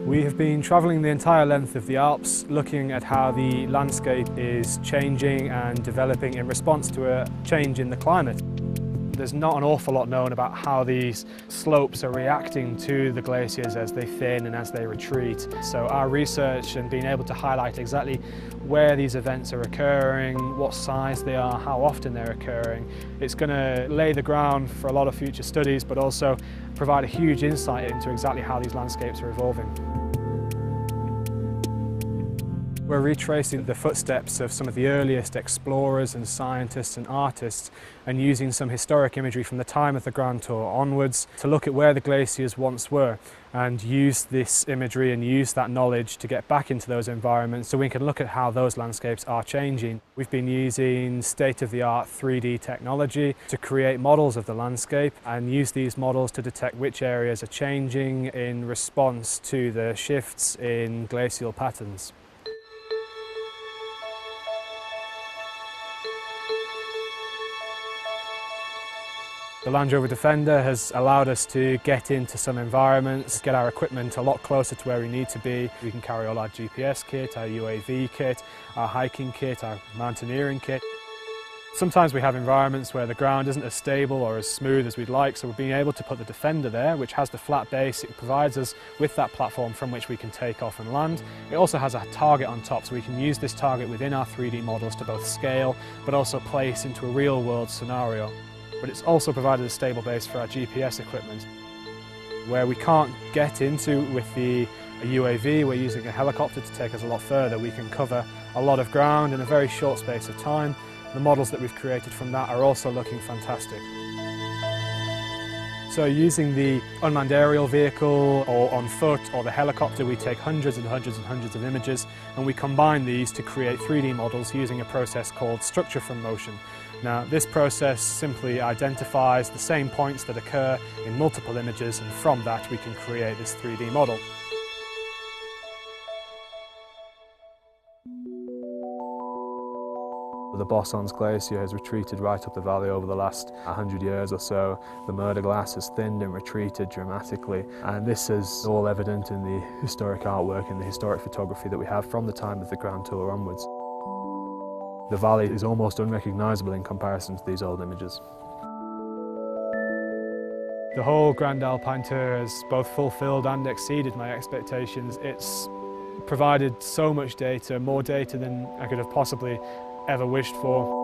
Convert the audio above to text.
We have been travelling the entire length of the Alps, looking at how the landscape is changing and developing in response to a change in the climate. There's not an awful lot known about how these slopes are reacting to the glaciers as they thin and as they retreat. So our research and being able to highlight exactly where these events are occurring, what size they are, how often they're occurring, it's going to lay the ground for a lot of future studies, but also provide a huge insight into exactly how these landscapes are evolving. We're retracing the footsteps of some of the earliest explorers and scientists and artists and using some historic imagery from the time of the Grand Tour onwards to look at where the glaciers once were and use this imagery and use that knowledge to get back into those environments so we can look at how those landscapes are changing. We've been using state-of-the-art 3D technology to create models of the landscape and use these models to detect which areas are changing in response to the shifts in glacial patterns. The Land Rover Defender has allowed us to get into some environments, get our equipment a lot closer to where we need to be. We can carry all our GPS kit, our UAV kit, our hiking kit, our mountaineering kit. Sometimes we have environments where the ground isn't as stable or as smooth as we'd like, so we're being able to put the Defender there, which has the flat base. It provides us with that platform from which we can take off and land. It also has a target on top, so we can use this target within our 3D models to both scale, but also place into a real-world scenario. But it's also provided a stable base for our GPS equipment. Where we can't get into with a UAV, we're using a helicopter to take us a lot further. We can cover a lot of ground in a very short space of time. The models that we've created from that are also looking fantastic. So using the unmanned aerial vehicle or on foot or the helicopter, we take hundreds and hundreds and hundreds of images and we combine these to create 3D models using a process called structure from motion. Now this process simply identifies the same points that occur in multiple images, and from that we can create this 3D model. The Bossons Glacier has retreated right up the valley over the last 100 years or so. The Murder Glass has thinned and retreated dramatically, and this is all evident in the historic artwork and the historic photography that we have from the time of the Grand Tour onwards. The valley is almost unrecognisable in comparison to these old images. The whole Grand Alpine Tour has both fulfilled and exceeded my expectations. It's provided so much data, more data than I could have possibly ever wished for.